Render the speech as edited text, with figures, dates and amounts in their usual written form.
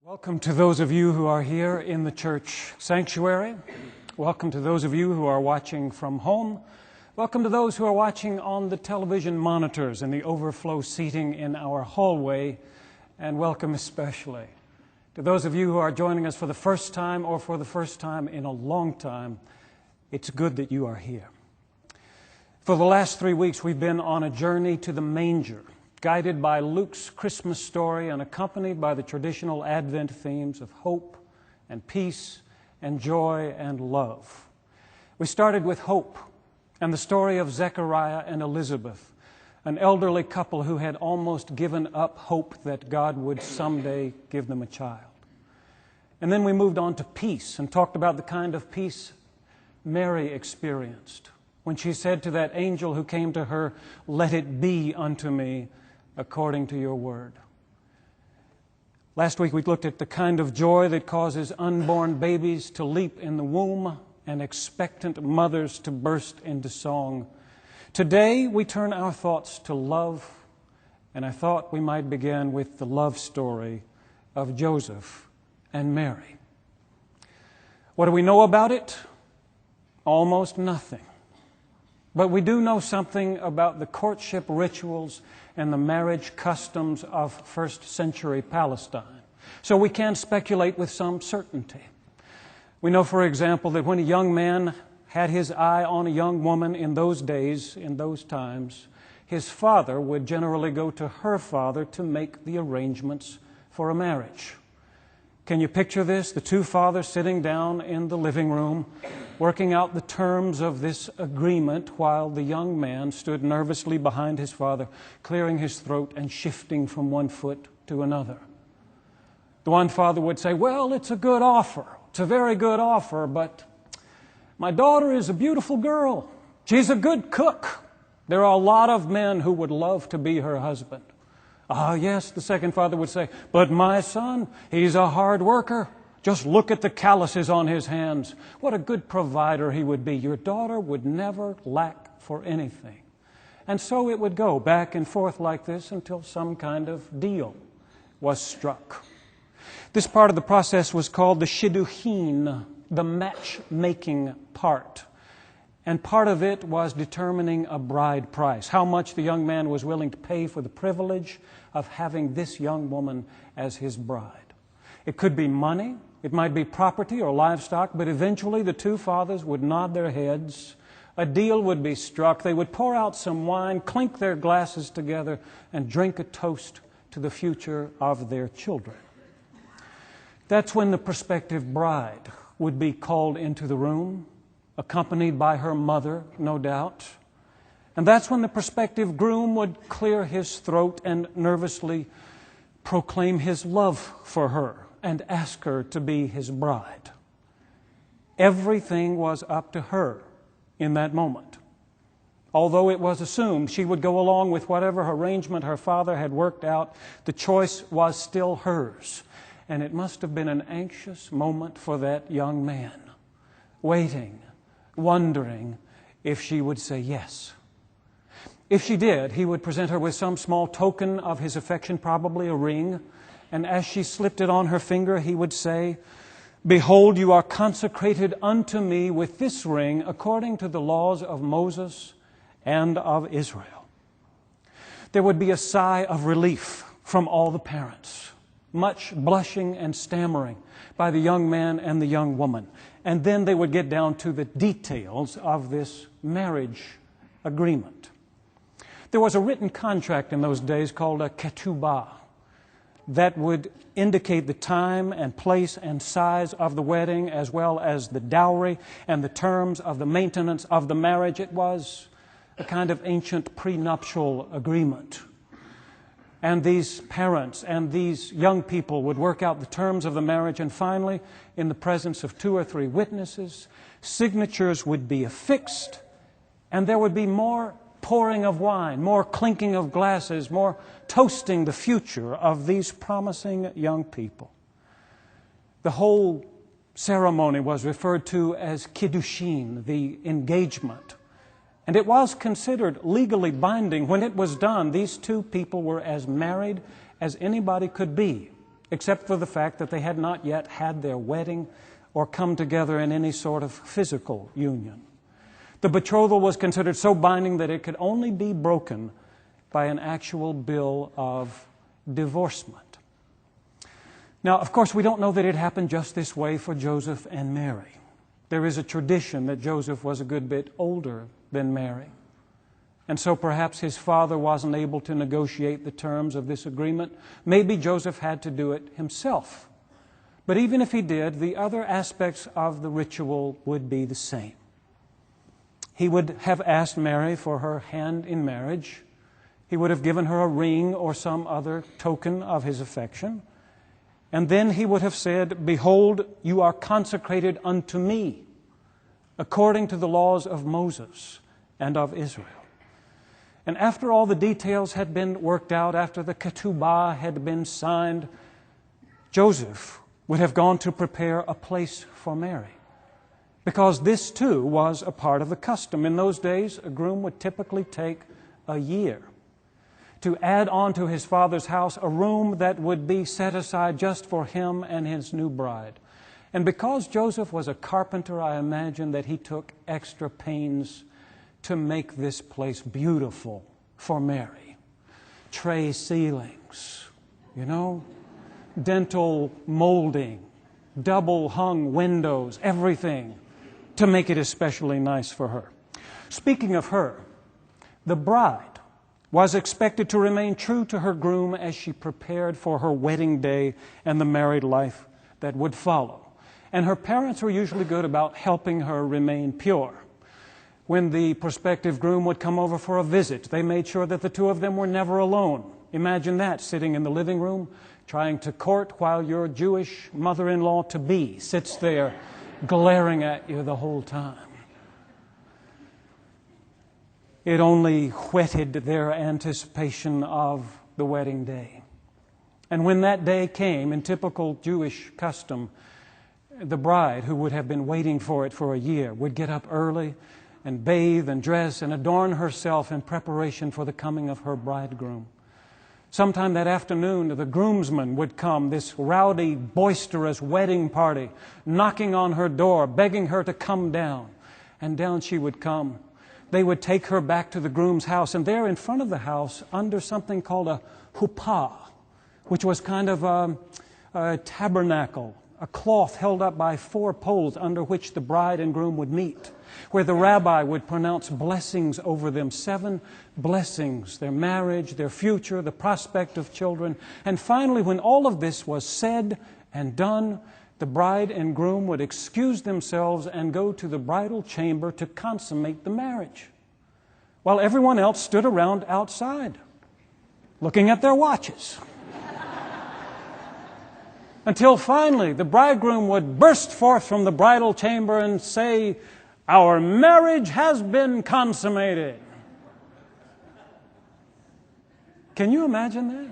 Welcome to those of you who are here in the church sanctuary. Welcome to those of you who are watching from home. Welcome to those who are watching on the television monitors and the overflow seating in our hallway. And welcome especially to those of you who are joining us for the first time or for the first time in a long time. It's good that you are here. For the last 3 weeks, we've been on a journey to the manger, guided by Luke's Christmas story and accompanied by the traditional Advent themes of hope and peace and joy and love. We started with hope and the story of Zechariah and Elizabeth, an elderly couple who had almost given up hope that God would someday give them a child. And then we moved on to peace and talked about the kind of peace Mary experienced when she said to that angel who came to her, "Let it be unto me according to your word." Last week we looked at the kind of joy that causes unborn babies to leap in the womb and expectant mothers to burst into song. Today we turn our thoughts to love, and I thought we might begin with the love story of Joseph and Mary. What do we know about it? Almost nothing. But we do know something about the courtship rituals and the marriage customs of first century Palestine. So we can speculate with some certainty. We know, for example, that when a young man had his eye on a young woman in those days, in those times, his father would generally go to her father to make the arrangements for a marriage. Can you picture this? The two fathers sitting down in the living room, working out the terms of this agreement while the young man stood nervously behind his father, clearing his throat and shifting from one foot to another. The one father would say, "Well, it's a good offer. It's a very good offer, but my daughter is a beautiful girl. She's a good cook. There are a lot of men who would love to be her husband." "Ah, yes," the second father would say, "but my son, he's a hard worker. Just look at the calluses on his hands. What a good provider he would be. Your daughter would never lack for anything." And so it would go back and forth like this until some kind of deal was struck. This part of the process was called the shidduchin, the matchmaking part. And part of it was determining a bride price, how much the young man was willing to pay for the privilege of having this young woman as his bride. It could be money, it might be property or livestock, but eventually the two fathers would nod their heads, a deal would be struck, they would pour out some wine, clink their glasses together, and drink a toast to the future of their children. That's when the prospective bride would be called into the room, accompanied by her mother, no doubt. And that's when the prospective groom would clear his throat and nervously proclaim his love for her and ask her to be his bride. Everything was up to her in that moment. Although it was assumed she would go along with whatever arrangement her father had worked out, the choice was still hers. And it must have been an anxious moment for that young man, waiting, wondering if she would say yes. If she did, he would present her with some small token of his affection, probably a ring, and as she slipped it on her finger, he would say, "Behold, you are consecrated unto me with this ring according to the laws of Moses and of Israel." There would be a sigh of relief from all the parents, much blushing and stammering by the young man and the young woman. And then they would get down to the details of this marriage agreement. There was a written contract in those days called a ketubah that would indicate the time and place and size of the wedding, as well as the dowry and the terms of the maintenance of the marriage. It was a kind of ancient prenuptial agreement. And these parents and these young people would work out the terms of the marriage, and finally, in the presence of 2 or 3 witnesses, signatures would be affixed, and there would be more pouring of wine, more clinking of glasses, more toasting the future of these promising young people. The whole ceremony was referred to as kiddushin, the engagement. And it was considered legally binding. When it was done, these two people were as married as anybody could be except for the fact that they had not yet had their wedding or come together in any sort of physical union. The betrothal was considered so binding that it could only be broken by an actual bill of divorcement. Now, of course, we don't know that it happened just this way for Joseph and Mary. There is a tradition that Joseph was a good bit older than Mary. And so perhaps his father wasn't able to negotiate the terms of this agreement. Maybe Joseph had to do it himself. But even if he did, the other aspects of the ritual would be the same. He would have asked Mary for her hand in marriage. He would have given her a ring or some other token of his affection. And then he would have said, "Behold, you are consecrated unto me, according to the laws of Moses and of Israel." And after all the details had been worked out, after the ketubah had been signed, Joseph would have gone to prepare a place for Mary. Because this too was a part of the custom. In those days, a groom would typically take a year to add on to his father's house a room that would be set aside just for him and his new bride. And because Joseph was a carpenter, I imagine that he took extra pains to make this place beautiful for Mary. Tray ceilings, dental molding, double hung windows, everything to make it especially nice for her. Speaking of her, the bride was expected to remain true to her groom as she prepared for her wedding day and the married life that would follow. And her parents were usually good about helping her remain pure. When the prospective groom would come over for a visit, they made sure that the two of them were never alone. Imagine that, sitting in the living room, trying to court while your Jewish mother-in-law-to-be sits there glaring at you the whole time. It only whetted their anticipation of the wedding day. And when that day came, in typical Jewish custom, the bride, who would have been waiting for it for a year, would get up early and bathe and dress and adorn herself in preparation for the coming of her bridegroom. Sometime that afternoon, the groomsmen would come, this rowdy, boisterous wedding party, knocking on her door, begging her to come down. And down she would come. They would take her back to the groom's house, and there in front of the house, under something called a huppah, which was kind of a tabernacle, a cloth held up by 4 poles under which the bride and groom would meet, where the rabbi would pronounce blessings over them, 7 blessings, their marriage, their future, the prospect of children. And finally, when all of this was said and done, the bride and groom would excuse themselves and go to the bridal chamber to consummate the marriage, while everyone else stood around outside, looking at their watches. Until finally, the bridegroom would burst forth from the bridal chamber and say, "Our marriage has been consummated." Can you imagine that?